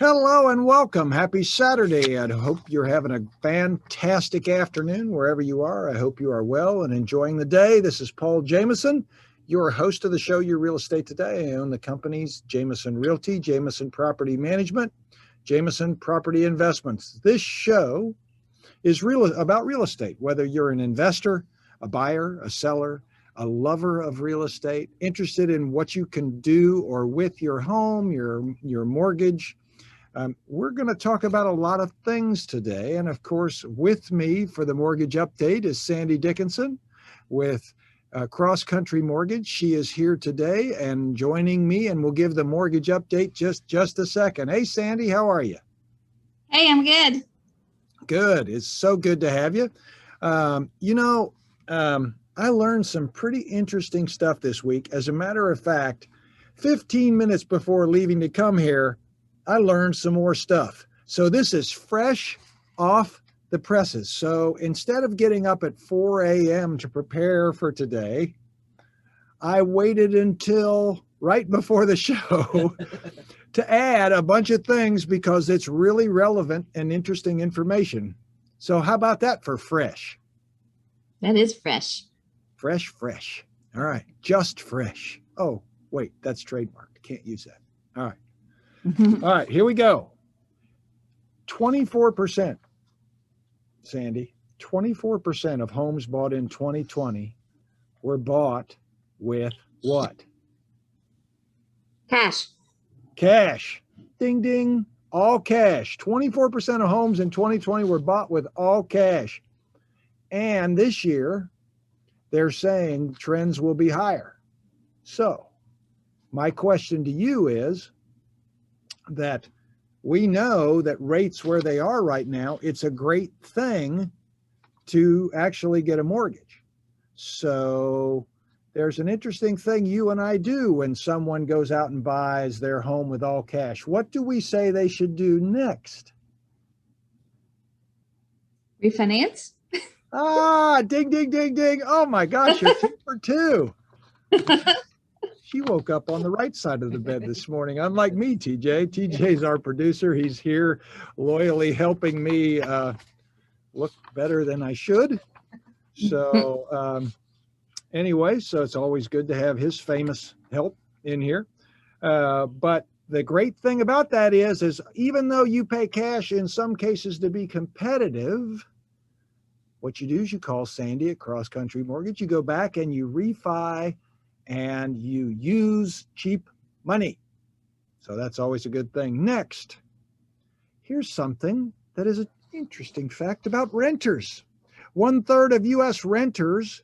Hello and welcome. Happy Saturday. I hope you're having a fantastic afternoon wherever you are. I hope you are well and enjoying the day. This is Paul Jameson, your host of the show, Your Real Estate Today. I own the companies Jameson Realty, Jameson Property Management, Jameson Property Investments. This show is about real estate, whether you're an investor, a buyer, a seller, a lover of real estate, interested in what you can do or with your home, your mortgage. We're going to talk about a lot of things today. And of course, with me for the mortgage update is Sandy Dickinson with Cross Country Mortgage. She is here today and joining me, and we'll give the mortgage update just a second. Hey, Sandy, how are you? Hey, I'm good. Good. It's so good to have you. I learned some pretty interesting stuff this week. As a matter of fact, 15 minutes before leaving to come here, I learned some more stuff. So this is fresh off the presses. So instead of getting up at 4 a.m. to prepare for today, I waited until right before the show to add a bunch of things because it's really relevant and interesting information. So how about that for fresh? That is fresh. Fresh. All right. Just fresh. Oh, wait, that's trademarked. Can't use that. All right. All right, here we go. 24%, Sandy, 24% of homes bought in 2020 were bought with what? Cash. Ding, ding. All cash. 24% of homes in 2020 were bought with all cash. And this year, they're saying trends will be higher. So my question to you is, that we know that rates where they are right now, it's a great thing to actually get a mortgage. So there's an interesting thing you and I do when someone goes out and buys their home with all cash. What do we say they should do next? Refinance? Ding, ding, ding, ding. Oh my gosh, you're 2 for 2. She woke up on the right side of the bed this morning, unlike me, TJ. TJ's our producer. He's here loyally helping me look better than I should. So anyway, so it's always good to have his famous help in here. But the great thing about that is even though you pay cash in some cases to be competitive, what you do is you call Sandy at Cross Country Mortgage. You go back and you refi and you use cheap money. So that's always a good thing. Next, here's something that is an interesting fact about renters. 1/3 of U.S. renters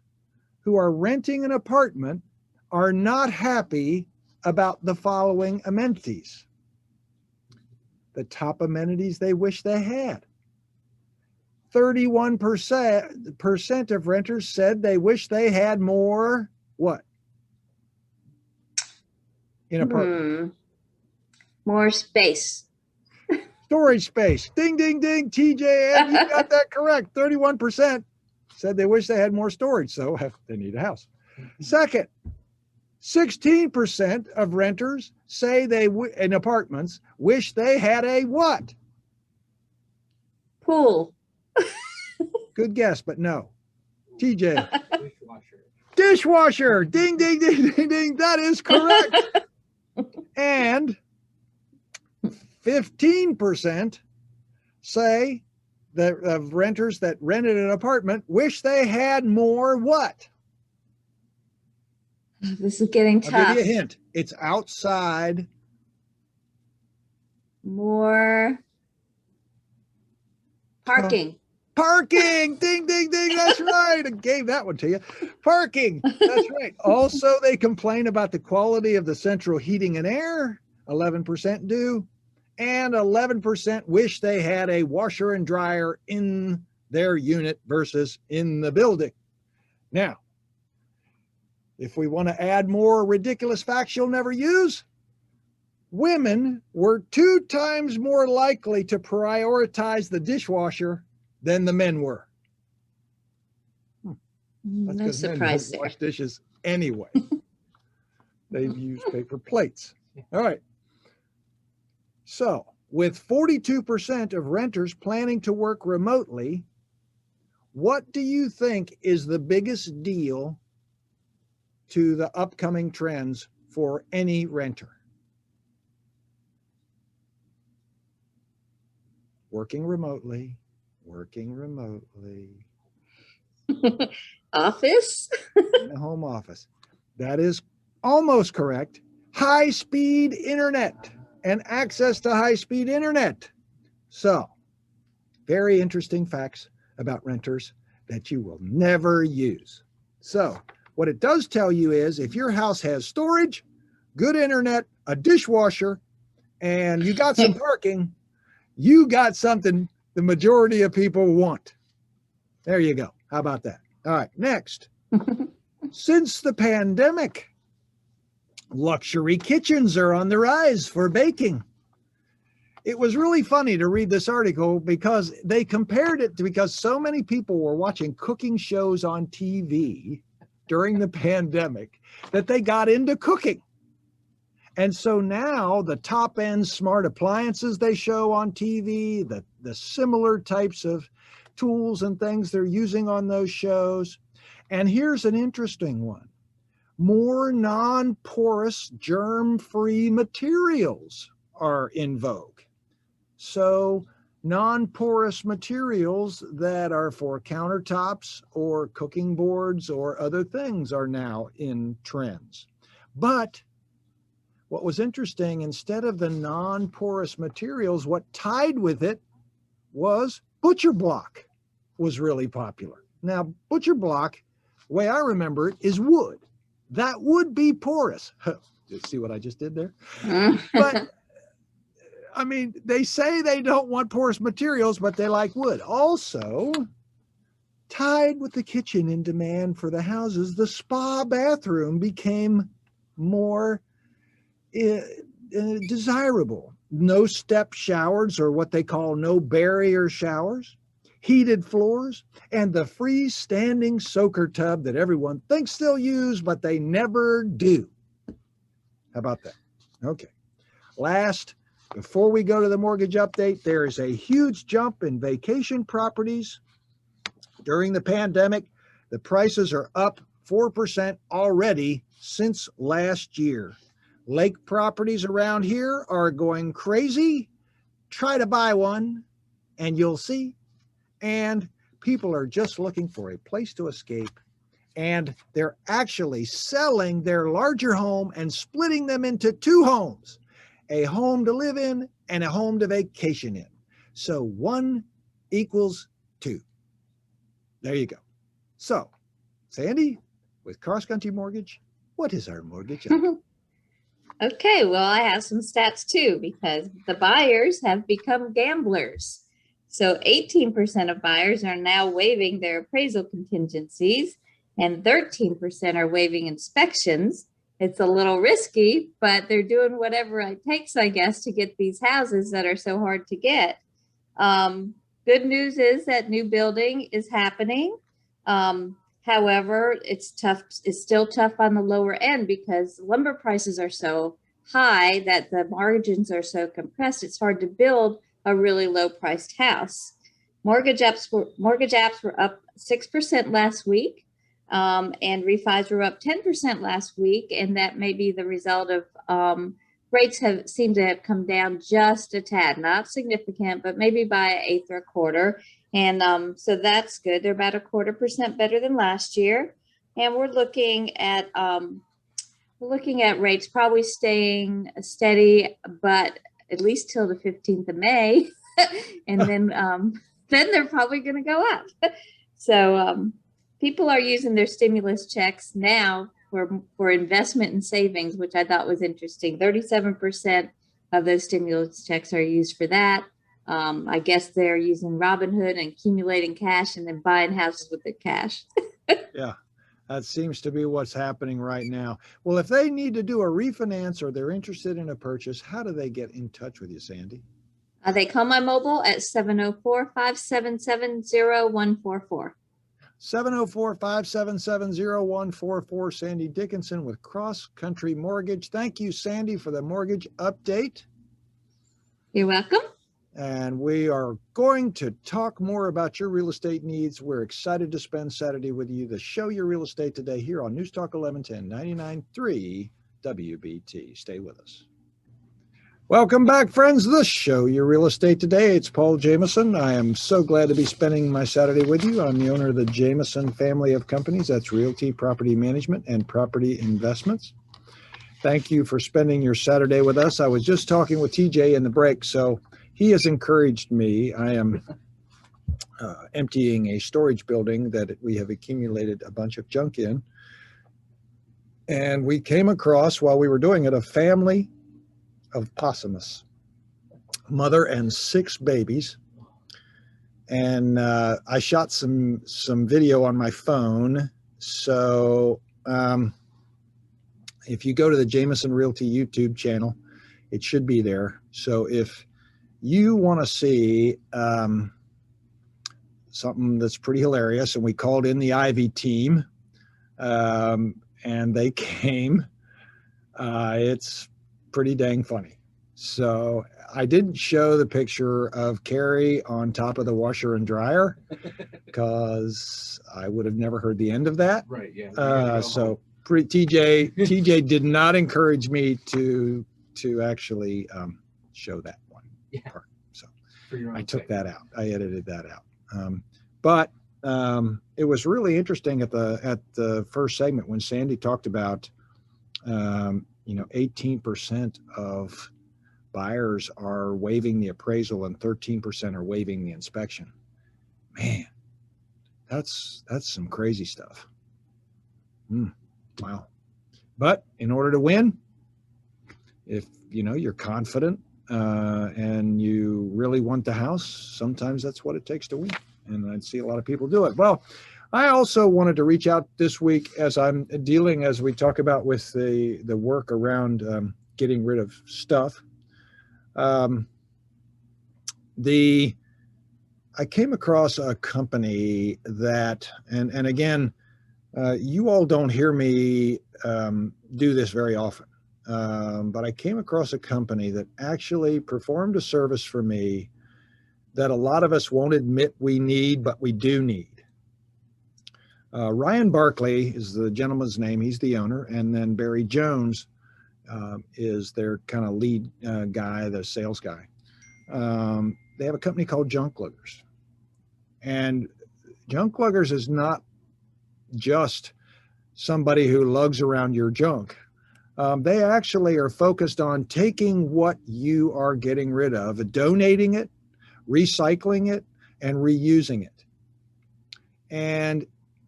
who are renting an apartment are not happy about the following amenities. The top amenities they wish they had. 31% of renters said they wish they had more what? In apartment. More space. Storage space. Ding, ding, ding. TJ, you got that correct. 31% said they wish they had more storage, so they need a house. Second, 16% of renters say they in apartments wish they had a what? Pool. Good guess, but no. TJ. Dishwasher. Ding, ding, ding, ding, ding. That is correct. And 15% say that of renters that rented an apartment wish they had more what? This is getting tough. I'll give you a hint. It's outside. More parking. Parking. Ding, ding, ding. That's right. I gave that one to you. Parking. That's right. Also, they complain about the quality of the central heating and air. 11% do. And 11% wish they had a washer and dryer in their unit versus in the building. Now, if we want to add more ridiculous facts you'll never use, women were 2 times more likely to prioritize the dishwasher than the men were. That's No surprise men there. wash dishes anyway. They use paper plates. All right. So With 42% of renters planning to work remotely, what do you think is the biggest deal to the upcoming trends for any renter? Working remotely, working remotely. Office? In a home office. That is almost correct. High-speed internet and access to high-speed internet. So, very interesting facts about renters that you will never use. So, what it does tell you is if your house has storage, good internet, a dishwasher, and you got some parking, you got something the majority of people want. There you go. How about that? All right, next. Since the pandemic, luxury kitchens are on the rise for baking. It was really funny to read this article because they compared it to because so many people were watching cooking shows on TV during the pandemic that they got into cooking. And so now the top end smart appliances they show on TV, the similar types of tools and things they're using on those shows. And here's an interesting one. More non-porous, germ-free materials are in vogue. So non-porous materials that are for countertops or cooking boards or other things are now in trends. But what was interesting, instead of the non-porous materials, what tied with it was butcher block was really popular. Now, butcher block, the way I remember it, is wood. That would be porous. You see what I just did there? But I mean, they say they don't want porous materials, but they like wood. Also, tied with the kitchen in demand for the houses, the spa bathroom became more desirable. No step showers, or what they call no barrier showers, heated floors, and the freestanding soaker tub that everyone thinks they'll use, but they never do. How about that? Okay. Last, before we go to the mortgage update, there is a huge jump in vacation properties. During the pandemic, the prices are up 4% already since last year. Lake properties around here are going crazy. Try to buy one and you'll see. And people are just looking for a place to escape. And they're actually selling their larger home and splitting them into two homes, a home to live in and a home to vacation in. So 1 equals 2. There you go. So, Sandy, with Cross Country Mortgage, what is our mortgage? Okay, well, I have some stats too, because the buyers have become gamblers. So 18% of buyers are now waiving their appraisal contingencies, and 13% are waiving inspections. It's a little risky, but they're doing whatever it takes, I guess, to get these houses that are so hard to get. Good news is that new building is happening. However, it's tough. It's still tough on the lower end because lumber prices are so high that the margins are so compressed. It's hard to build a really low priced house. Mortgage apps were up 6% last week, and refis were up 10% last week, and that may be the result of rates seem to have come down just a tad, not significant, but maybe by an eighth or a quarter. And so that's good. They're about 0.25% better than last year. And we're looking at rates probably staying steady, but at least till the 15th of May. And then they're probably going to go up. So people are using their stimulus checks now for investment and savings, which I thought was interesting. 37% of those stimulus checks are used for that. I guess they're using Robinhood and accumulating cash and then buying houses with the cash. Yeah, that seems to be what's happening right now. Well, if they need to do a refinance or they're interested in a purchase, how do they get in touch with you, Sandy? They call my mobile at 704-577-0144. 704-577-0144. Sandy Dickinson with Cross Country Mortgage. Thank you, Sandy, for the mortgage update. You're welcome. And we are going to talk more about your real estate needs. We're excited to spend Saturday with you to show your real estate today here on News Talk 1110 99.3 WBT. Stay with us. Welcome back, friends. The show your real estate today. It's Paul Jameson. I am so glad to be spending my Saturday with you. I'm the owner of the Jameson family of companies. That's Realty, Property Management, and Property Investments. Thank you for spending your Saturday with us. I was just talking with TJ in the break, so he has encouraged me. I am emptying a storage building that we have accumulated a bunch of junk in. And we came across, while we were doing it, a family of possumus, mother and 6 babies. And I shot some video on my phone. So if you go to the Jameson Realty YouTube channel, it should be there. So if you want to see something that's pretty hilarious, and we called in the Ivy team, and they came. It's pretty dang funny. So I didn't show the picture of Carrie on top of the washer and dryer because I would have never heard the end of that. Right. Yeah. So TJ did not encourage me to actually show that one part. So I took that out. I edited that out. But it was really interesting at the first segment when Sandy talked about 18% of buyers are waiving the appraisal and 13% are waiving the inspection. Man, that's some crazy stuff. Wow. But in order to win, if you're confident and you really want the house, sometimes that's what it takes to win. And I see a lot of people do it. Well, I also wanted to reach out this week as I'm dealing, as we talk about with the work around getting rid of stuff. I came across a company that, and again, you all don't hear me do this very often, but I came across a company that actually performed a service for me that a lot of us won't admit we need, but we do need. Ryan Barkley is the gentleman's name. He's the owner. And then Barry Jones is their kind of lead guy, the sales guy. They have a company called Junk Luggers. And Junk Luggers is not just somebody who lugs around your junk. They actually are focused on taking what you are getting rid of, donating it, recycling it, and reusing it. And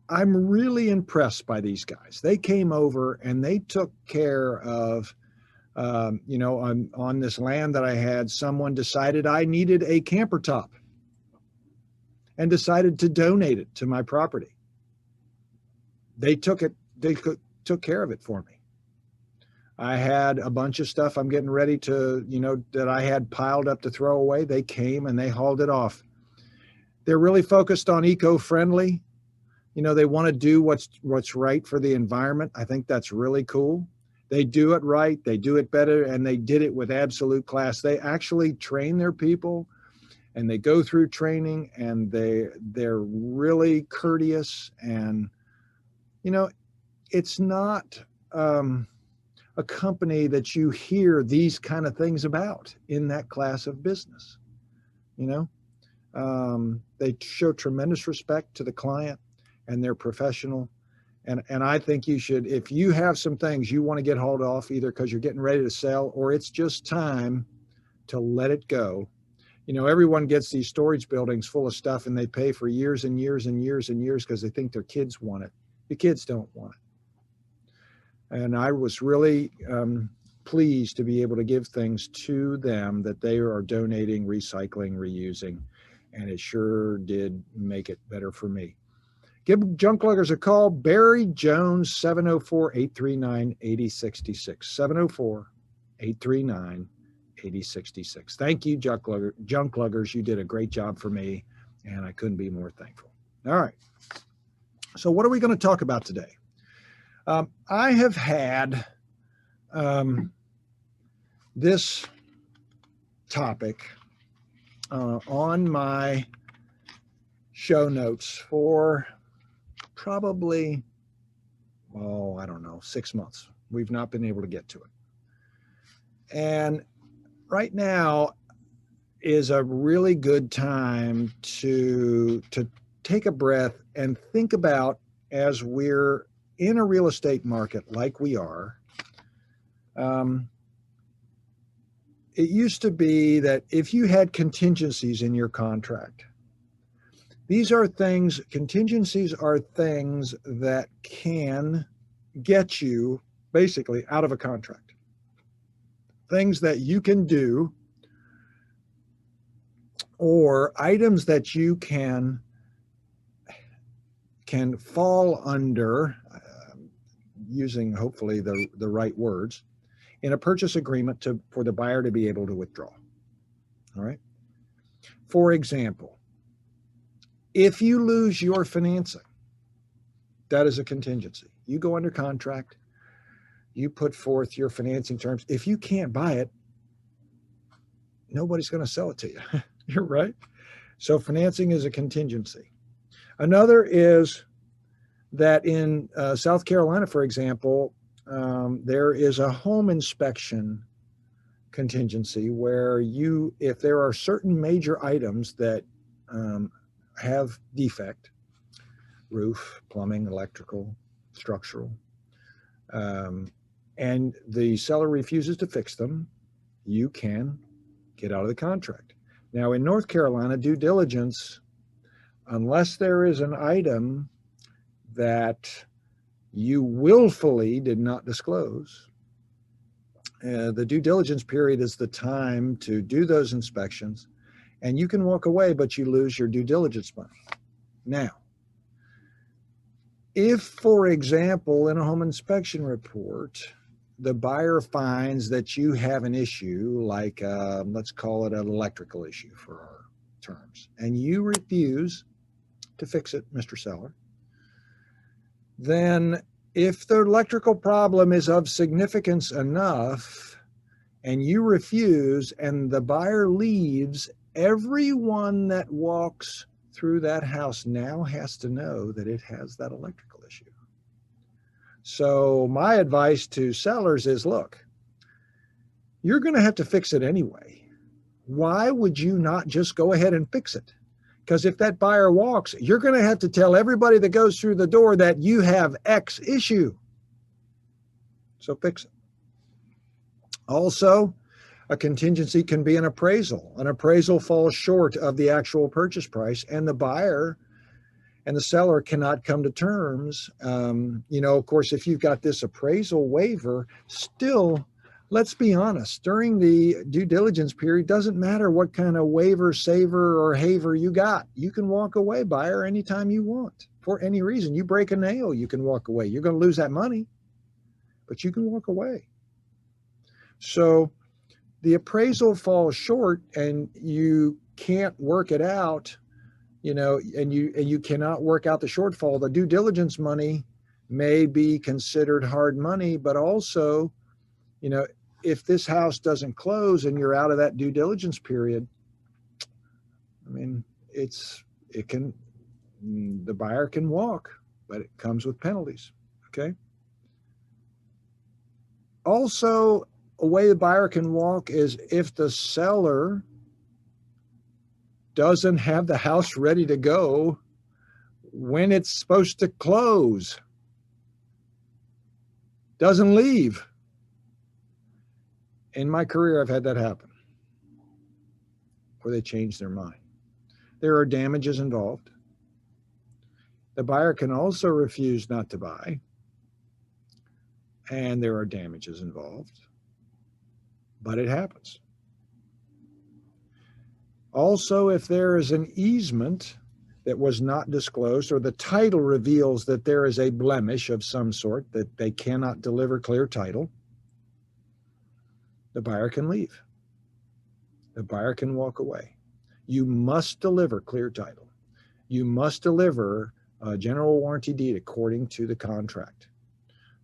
I'm really impressed by these guys. They came over and they took care of, on this land that I had, someone decided I needed a camper top and decided to donate it to my property. They took care of it for me. I had a bunch of stuff I'm getting ready to, that I had piled up to throw away. They came and they hauled it off. They're really focused on eco-friendly. They want to do what's right for the environment. I think that's really cool. They do it right. They do it better. And they did it with absolute class. They actually train their people and they go through training and they're really courteous. And, it's not a company that you hear these kind of things about in that class of business. They show tremendous respect to the client and they're professional. And I think you should, if you have some things you want to get hauled off, either because you're getting ready to sell or it's just time to let it go. Everyone gets these storage buildings full of stuff and they pay for years and years and years and years because they think their kids want it. The kids don't want it. And I was really pleased to be able to give things to them that they are donating, recycling, reusing, and it sure did make it better for me. Give Junk Luggers a call. Barry Jones, 704-839-8066. 704-839-8066. Thank you, Junk Luggers. You did a great job for me, and I couldn't be more thankful. All right. So what are we going to talk about today? I have had this topic on my show notes for probably, oh, I don't know, 6 months. We've not been able to get to it. And right now is a really good time to take a breath and think about, as we're in a real estate market like we are. It used to be that if you had contingencies in your contract, contingencies are things that can get you basically out of a contract. Things that you can do, or items that you can fall under, using hopefully the right words, in a purchase agreement for the buyer to be able to withdraw. All right. For example, if you lose your financing, that is a contingency. You go under contract, you put forth your financing terms. If you can't buy it, nobody's going to sell it to you. You're right. So financing is a contingency. Another is that in South Carolina, for example, there is a home inspection contingency where if there are certain major items that have defect, roof, plumbing, electrical, structural, and the seller refuses to fix them, you can get out of the contract. Now, in North Carolina, due diligence, unless there is an item that you willfully did not disclose, the due diligence period is the time to do those inspections, and you can walk away, but you lose your due diligence money. Now, if, for example, in a home inspection report, the buyer finds that you have an issue, like let's call it an electrical issue for our terms, and you refuse to fix it, Mr. Seller, then if the electrical problem is of significance enough and you refuse and the buyer leaves, everyone that walks through that house now has to know that it has that electrical issue. So my advice to sellers is, look, you're going to have to fix it anyway. Why would you not just go ahead and fix it? Because if that buyer walks, you're going to have to tell everybody that goes through the door that you have X issue. So fix it. Also, a contingency can be an appraisal. An appraisal falls short of the actual purchase price, and the buyer and the seller cannot come to terms. Of course, if you've got this appraisal waiver, still, let's be honest, during the due diligence period, doesn't matter what kind of waiver, saver, or haver you got. You can walk away, buyer, anytime you want, for any reason. You break a nail, you can walk away. You're going to lose that money, but you can walk away. So the appraisal falls short and you can't work it out, and you cannot work out the shortfall. The due diligence money may be considered hard money, but also, if this house doesn't close and you're out of that due diligence period, I mean, the buyer can walk, but it comes with penalties. Okay. Also, a way the buyer can walk is if the seller doesn't have the house ready to go when it's supposed to close, doesn't leave. In my career, I've had that happen, where they change their mind. There are damages involved. The buyer can also refuse not to buy, and there are damages involved, but it happens. Also, if there is an easement that was not disclosed, or the title reveals that there is a blemish of some sort, that they cannot deliver clear title, the buyer can leave. The buyer can walk away. You must deliver clear title. You must deliver a general warranty deed according to the contract.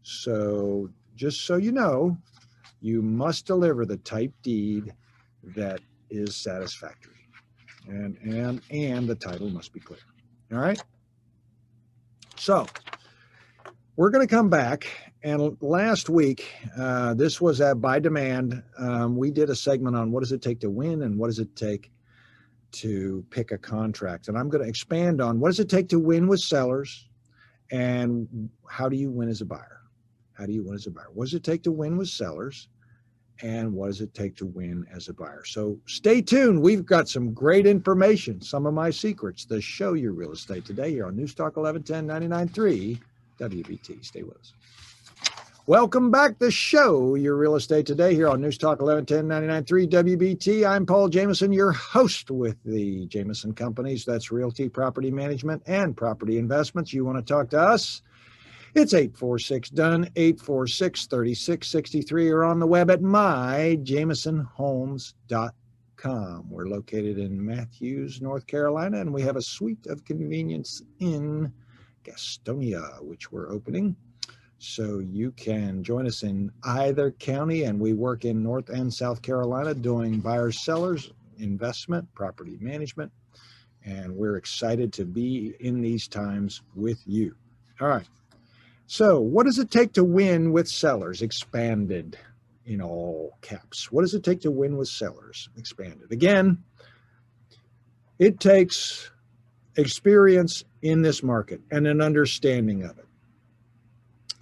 So just so you know, you must deliver the type deed that is satisfactory. And the title must be clear. All right. So we're going to come back. And last week, this was at By Demand. We did a segment on what does it take to win and what does it take to pick a contract. And I'm going to expand on what does it take to win with sellers and how do you win as a buyer? How do you win as a buyer? What does it take to win with sellers? And what does it take to win as a buyer? So stay tuned. We've got some great information, some of my secrets to show you real estate today here on News Talk 1110 99.3 WBT. Stay with us. Welcome back to Show Your Real Estate today here on News Talk 1110 99.3 WBT. I'm Paul Jameson, your host with the Jameson Companies. That's Realty, Property Management, and Property Investments. You want to talk to us? It's 846-DONE, 846-3663, or on the web at myjamesonhomes.com. We're located in Matthews, North Carolina, and we have a suite of convenience in Gastonia, which we're opening. So you can join us in either county, and we work in North and South Carolina doing buyers, sellers, investment, property management, and we're excited to be in these times with you. All right. So what does it take to win with sellers? Expanded in all caps. What does it take to win with sellers? Expanded. Again, it takes experience in this market and an understanding of it.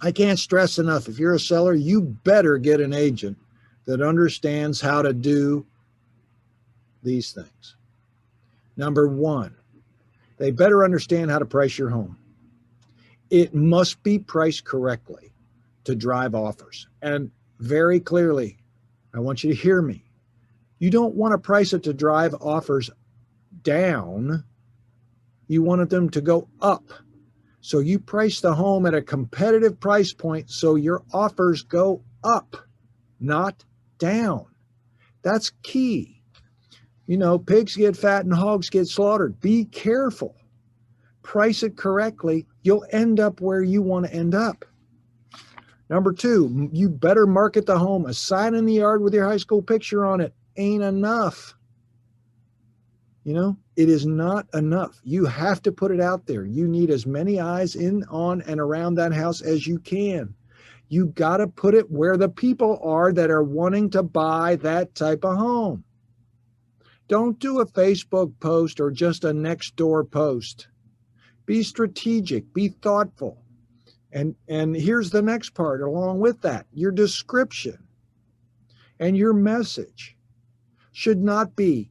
I can't stress enough, if you're a seller, you better get an agent that understands how to do these things. Number one, they better understand how to price your home. It must be priced correctly to drive offers. And very clearly, I want you to hear me. You don't want to price it to drive offers down. You want them to go up. So you price the home at a competitive price point so your offers go up, not down. That's key. You know, pigs get fat and hogs get slaughtered. Be careful. Price it correctly, you'll end up where you want to end up. Number two, you better market the home. A sign in the yard with your high school picture on it ain't enough. You know, it is not enough. You have to put it out there. You need as many eyes in, on, and around that house as you can. You got to put it where the people are that are wanting to buy that type of home. Don't do a Facebook post or just a next door post. Be strategic, be thoughtful. And here's the next part along with that. Your description and your message should not be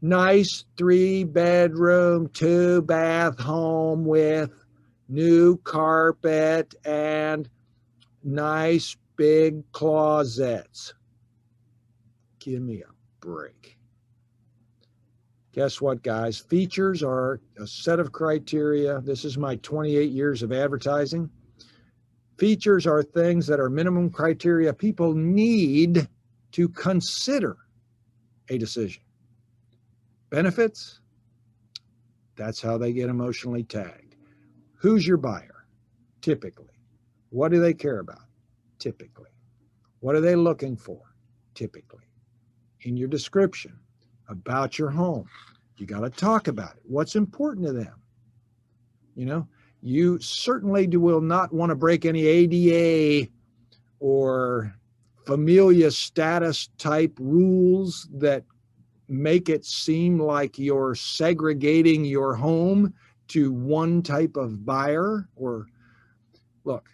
nice 3-bedroom, 2-bath home with new carpet and nice big closets. Give me a break. Guess what, guys? Features are a set of criteria. This is my 28 years of advertising. Features are things that are minimum criteria people need to consider a decision. Benefits, that's how they get emotionally tagged. Who's your buyer? Typically. What do they care about? Typically. What are they looking for? Typically. In your description about your home, you got to talk about it. What's important to them? You know, you certainly will not want to break any ADA or familia status type rules that make it seem like you're segregating your home to one type of buyer. Or look,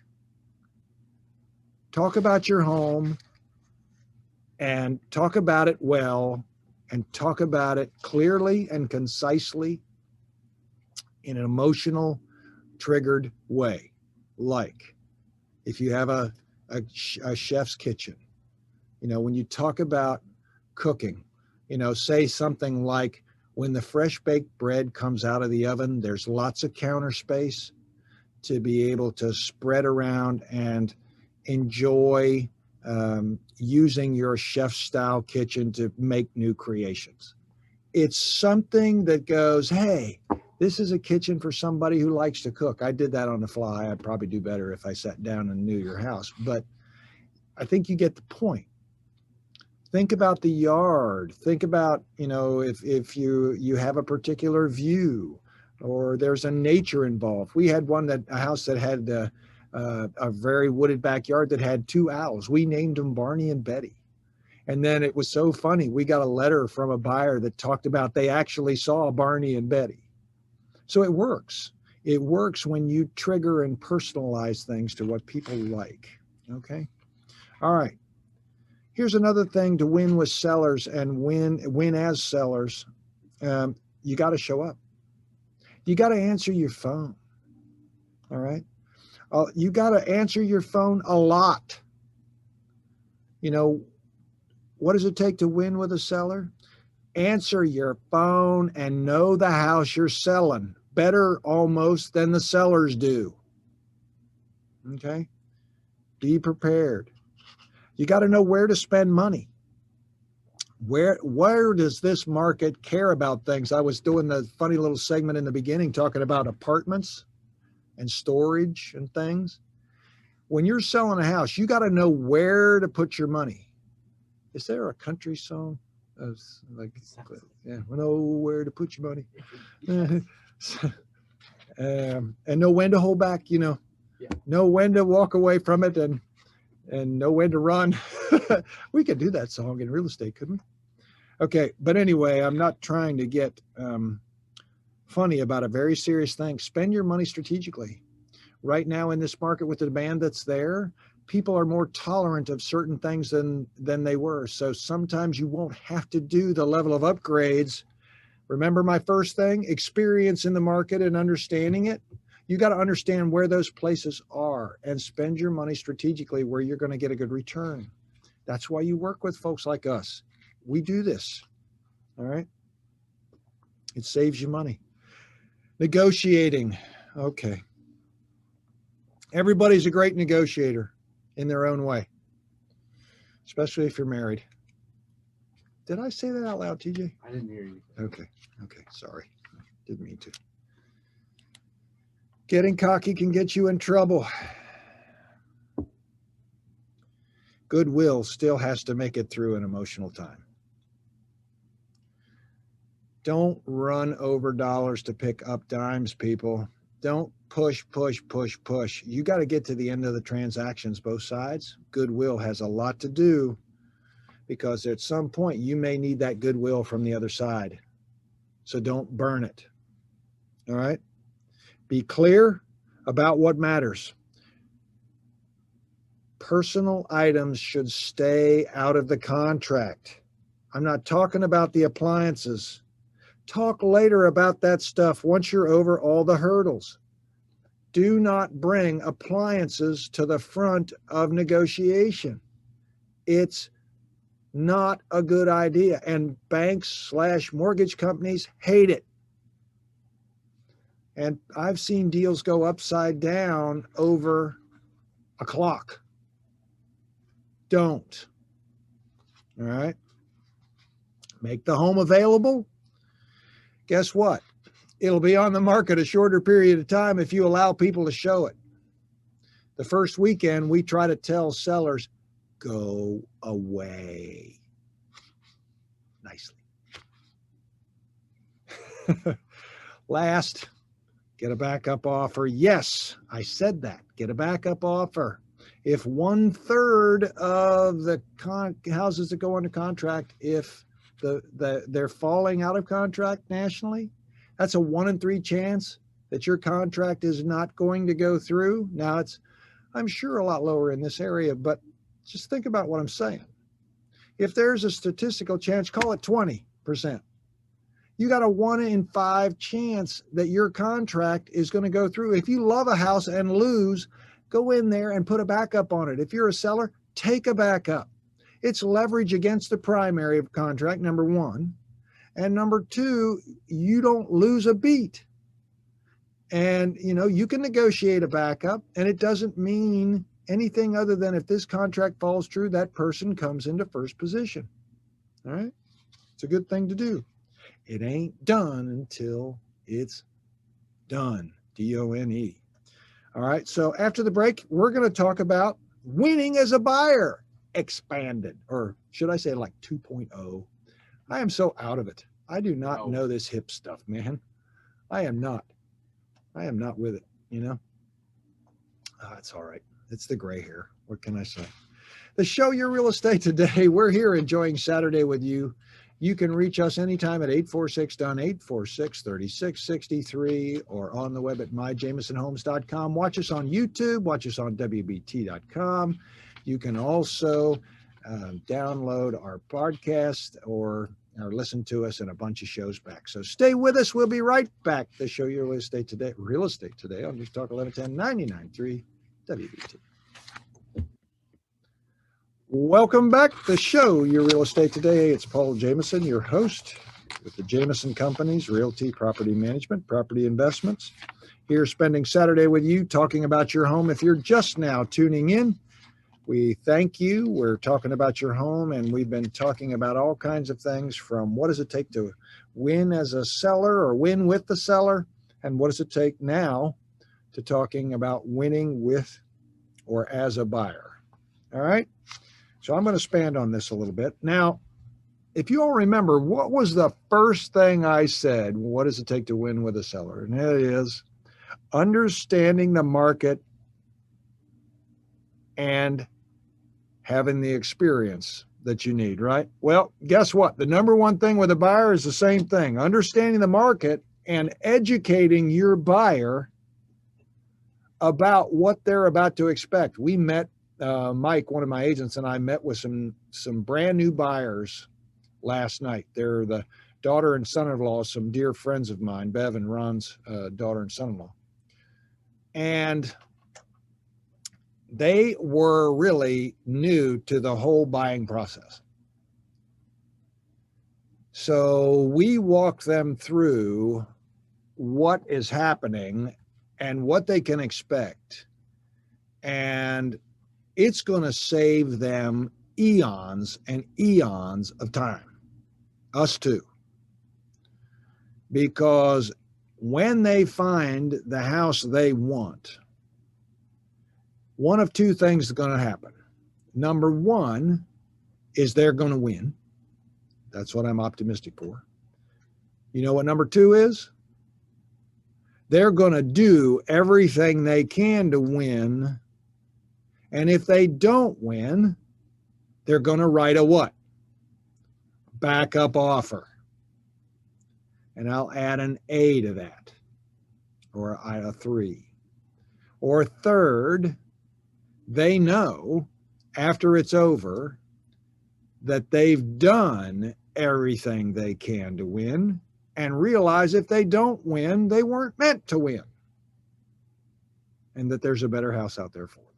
talk about your home and talk about it well and talk about it clearly and concisely in an emotional triggered way. Like if you have a chef's kitchen, you know, when you talk about cooking, you know, say something like, when the fresh baked bread comes out of the oven, there's lots of counter space to be able to spread around and enjoy using your chef style kitchen to make new creations. It's something that goes, hey, this is a kitchen for somebody who likes to cook. I did that on the fly. I'd probably do better if I sat down and knew your house, but I think you get the point. Think about the yard. Think about, if you have a particular view or there's a nature involved. We had a house that had a very wooded backyard that had 2 owls. We named them Barney and Betty. And then it was so funny. We got a letter from a buyer that talked about they actually saw Barney and Betty. So it works. It works when you trigger and personalize things to what people like. Okay. All right. Here's another thing to win with sellers and win as sellers. You got to show up. You got to answer your phone. All right. You got to answer your phone a lot. What does it take to win with a seller? Answer your phone and know the house you're selling better almost than the sellers do. Okay. Be prepared. You got to know where to spend money. Where does this market care about things? I was doing the funny little segment in the beginning talking about apartments and storage and things. When you're selling a house, you got to know where to put your money. Is there a country song? We know where to put your money. And know when to hold back, know when to walk away from it and know when to run. We could do that song in real estate, couldn't we? Okay, but anyway, I'm not trying to get funny about a very serious thing. Spend your money strategically. Right now in this market with the demand that's there, people are more tolerant of certain things than they were. So sometimes you won't have to do the level of upgrades. Remember my first thing, experience in the market and understanding it. You got to understand where those places are and spend your money strategically where you're going to get a good return. That's why you work with folks like us. We do this. All right. It saves you money. Negotiating. Okay. Everybody's a great negotiator in their own way, especially if you're married. Did I say that out loud, TJ? I didn't hear you. Okay. Sorry. Didn't mean to. Getting cocky can get you in trouble. Goodwill still has to make it through an emotional time. Don't run over dollars to pick up dimes, people. Don't push. You got to get to the end of the transactions, both sides. Goodwill has a lot to do because at some point you may need that goodwill from the other side. So don't burn it. All right? Be clear about what matters. Personal items should stay out of the contract. I'm not talking about the appliances. Talk later about that stuff once you're over all the hurdles. Do not bring appliances to the front of negotiation. It's not a good idea, and banks/mortgage companies hate it. And I've seen deals go upside down over a clock. Don't. All right. Make the home available. Guess what? It'll be on the market a shorter period of time if you allow people to show it. The first weekend, we try to tell sellers, go away. Nicely. Last, get a backup offer. Yes, I said that. Get a backup offer. If 1/3 of the houses that go under contract, if they're falling out of contract nationally, that's a 1 in 3 chance that your contract is not going to go through. Now it's, I'm sure, a lot lower in this area, but just think about what I'm saying. If there's a statistical chance, call it 20%. You got a 1 in 5 chance that your contract is going to go through. If you love a house and lose, go in there and put a backup on it. If you're a seller, take a backup. It's leverage against the primary of contract, number one. And number two, you don't lose a beat. And, you can negotiate a backup, and it doesn't mean anything other than if this contract falls through, that person comes into first position. All right? It's a good thing to do. It ain't done until it's done. D-O-N-E. All right. So after the break, we're going to talk about winning as a buyer. expanded, or should I say like 2.0. I am so out of it. I do not know this hip stuff, man. I am not with it, you know. It's all right. It's the gray hair. What can I say? The show, Your Real Estate Today. We're here enjoying Saturday with you. You can reach us anytime at 846-DONE, 846-3663, or on the web at myjamisonhomes.com. Watch us on YouTube. Watch us on WBT.com. You can also download our podcast or listen to us in a bunch of shows back. So stay with us. We'll be right back. The show, Your Real Estate Today on News Talk 1110 99.3 WBT. Welcome back to the show, Your Real Estate Today. It's Paul Jamison, your host with the Jamison Companies, Realty, Property Management, Property Investments. Here spending Saturday with you, talking about your home. If you're just now tuning in, we thank you. We're talking about your home, and we've been talking about all kinds of things, from what does it take to win as a seller or win with the seller, and what does it take now to talking about winning with or as a buyer. All right. So I'm going to expand on this a little bit. Now, if you all remember, what was the first thing I said? What does it take to win with a seller? And it is understanding the market and having the experience that you need, right? Well, guess what? The number one thing with a buyer is the same thing: understanding the market and educating your buyer about what they're about to expect. We met Mike, one of my agents, and I met with some brand new buyers last night. They're the daughter and son-in-law of some dear friends of mine, Bev and Ron's daughter and son-in-law. And they were really new to the whole buying process. So we walked them through what is happening and what they can expect. And it's going to save them eons and eons of time, us too. Because when they find the house they want, one of two things is going to happen. Number one is they're going to win. That's what I'm optimistic for. You know what number two is? They're going to do everything they can to win. And if they don't win, they're going to write a what? Backup offer. And I'll add an A to that, or a 3. Or third, they know after it's over that they've done everything they can to win, and realize if they don't win, they weren't meant to win, and that there's a better house out there for them.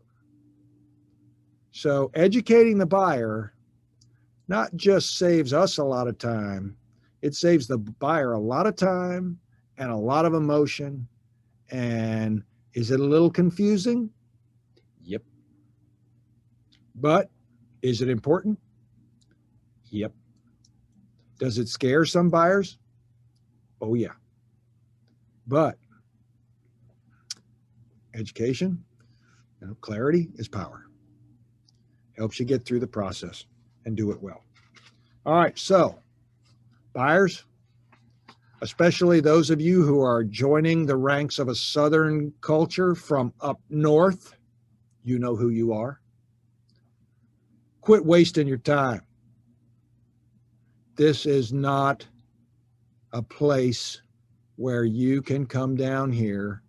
So educating the buyer not just saves us a lot of time, it saves the buyer a lot of time and a lot of emotion. And is it a little confusing? Yep. But is it important? Yep. Does it scare some buyers? Oh, yeah. But education, clarity is power. Helps you get through the process and do it well. All right, so buyers, especially those of you who are joining the ranks of a Southern culture from up north, you know who you are. Quit wasting your time. This is not a place where you can come down here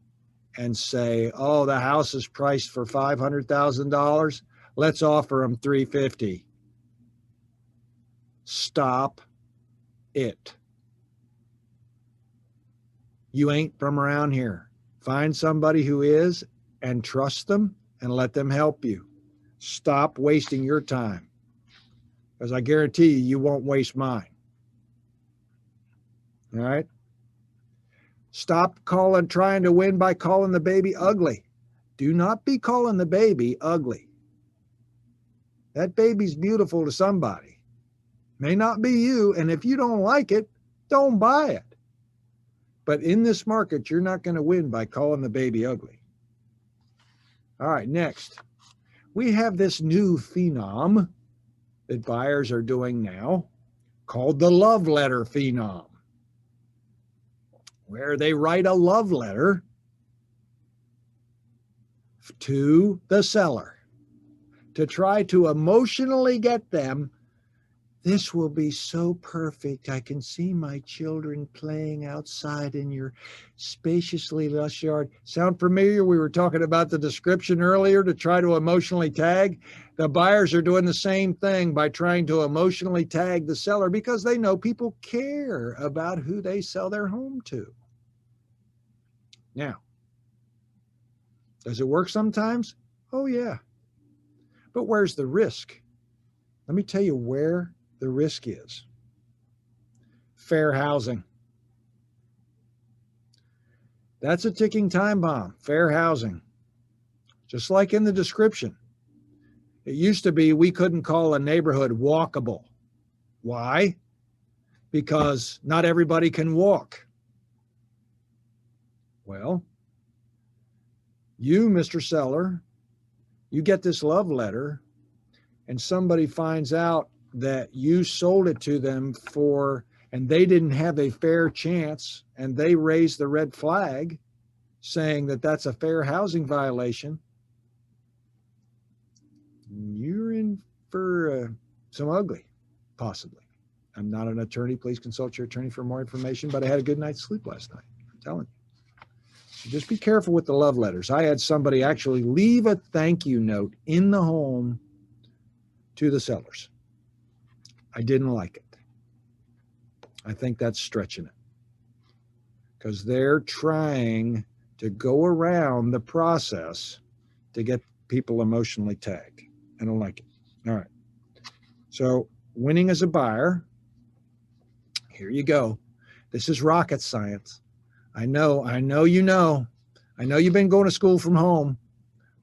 and say, oh, the house is priced for $500,000. Let's offer them $350,000. Stop it. You ain't from around here. Find somebody who is and trust them and let them help you. Stop wasting your time, because I guarantee you won't waste mine. All right? Stop trying to win by calling the baby ugly. Do not be calling the baby ugly. That baby's beautiful to somebody. May not be you, and if you don't like it, don't buy it. But in this market, you're not going to win by calling the baby ugly. All right, next. We have this new Phenom that buyers are doing now called the love letter phenom, where they write a love letter to the seller to try to emotionally get them. This will be so perfect. I can see my children playing outside in your spaciously lush yard. Sound familiar? We were talking about the description earlier to try to emotionally tag. The buyers are doing the same thing by trying to emotionally tag the seller because they know people care about who they sell their home to. Now, does it work sometimes? Oh, yeah. But where's the risk? Let me tell you where the risk is. Fair housing. That's a ticking time bomb. Fair housing. Just like in the description. It used to be we couldn't call a neighborhood walkable. Why? Because not everybody can walk. Well, you, Mr. Seller, you get this love letter and somebody finds out that you sold it to them and they didn't have a fair chance, and they raise the red flag saying that that's a fair housing violation, you're in for some ugly, possibly. I'm not an attorney. Please consult your attorney for more information, but I had a good night's sleep last night. I'm telling you. So just be careful with the love letters. I had somebody actually leave a thank you note in the home to the sellers. I didn't like it. I think that's stretching it because they're trying to go around the process to get people emotionally tagged. I don't like it. All right. So winning as a buyer, here you go. This is rocket science. I know you know. I know you've been going to school from home,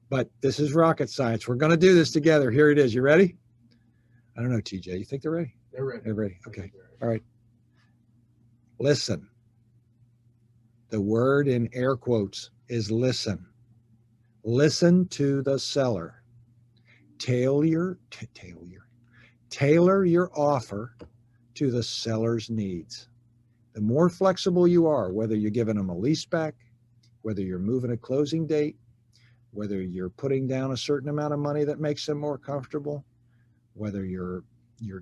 but this is rocket science. We're going to do this together. Here it is. You ready? I don't know, TJ. You think they're ready? They're ready. They're ready. Okay. All right. Listen. The word in air quotes is listen. Listen to the seller. Tailor your offer to the seller's needs. The more flexible you are, whether you're giving them a lease back, whether you're moving a closing date, whether you're putting down a certain amount of money that makes them more comfortable, whether your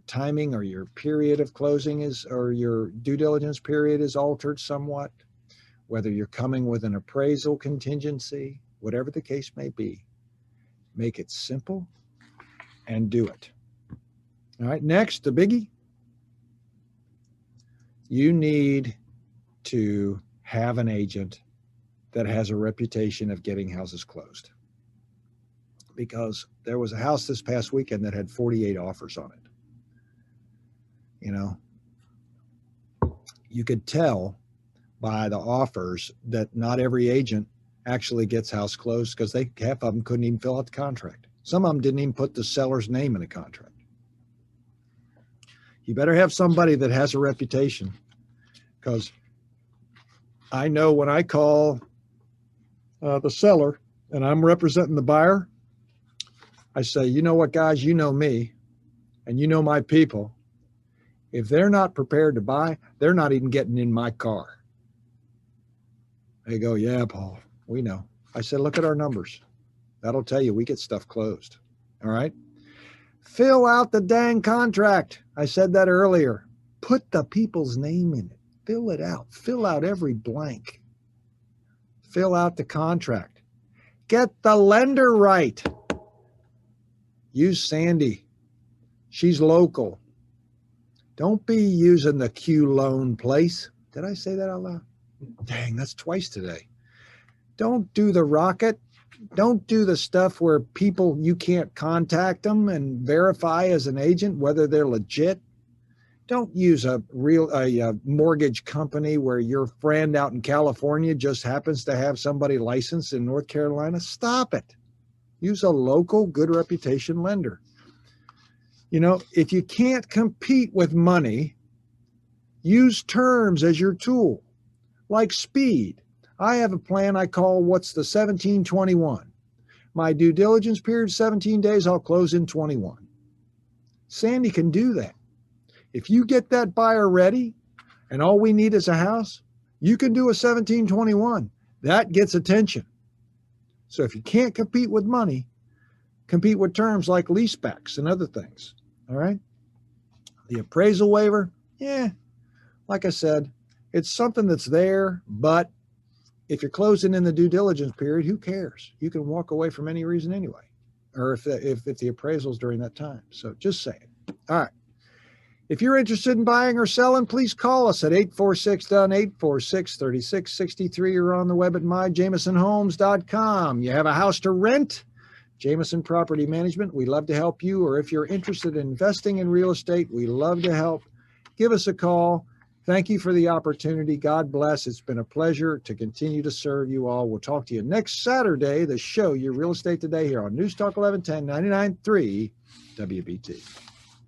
timing or your period of closing or your due diligence period is altered somewhat, whether you're coming with an appraisal contingency, whatever the case may be, make it simple and do it. All right, next, the biggie. You need to have an agent that has a reputation of getting houses closed. Because there was a house this past weekend that had 48 offers on it. You know, you could tell by the offers that not every agent actually gets house closed because half of them couldn't even fill out the contract. Some of them didn't even put the seller's name in the contract. You better have somebody that has a reputation, because I know when I call the seller and I'm representing the buyer, I say, you know what, guys, you know me and you know my people. If they're not prepared to buy, they're not even getting in my car. They go, yeah, Paul, we know. I said, look at our numbers. That'll tell you we get stuff closed. All right. Fill out the dang contract. I said that earlier. Put the people's name in it. Fill it out. Fill out every blank. Fill out the contract. Get the lender right. Use Sandy. She's local. Don't be using the Q loan place. Did I say that out loud? Dang, that's twice today. Don't do the Rocket. Don't do the stuff where people, you can't contact them and verify as an agent whether they're legit. Don't use a mortgage company where your friend out in California just happens to have somebody licensed in North Carolina. Stop it. Use a local, good reputation lender. You know, if you can't compete with money, use terms as your tool, like speed. I have a plan I call what's the 1721. My due diligence period is 17 days. I'll close in 21. Sandy can do that. If you get that buyer ready and all we need is a house, you can do a 1721. That gets attention. So if you can't compete with money, compete with terms like leasebacks and other things. All right. The appraisal waiver, like I said, it's something that's there, but if you're closing in the due diligence period, who cares? You can walk away from any reason anyway, or if the appraisal's during that time. So just saying. All right. If you're interested in buying or selling, please call us at 846-DONE, 846-3663, or on the web at myjamesonhomes.com. You have a house to rent? Jameson Property Management, we love to help you. Or if you're interested in investing in real estate, we love to help. Give us a call. Thank you for the opportunity. God bless. It's been a pleasure to continue to serve you all. We'll talk to you next Saturday, the show, Your Real Estate Today, here on News Talk 1110, 99.3 WBT.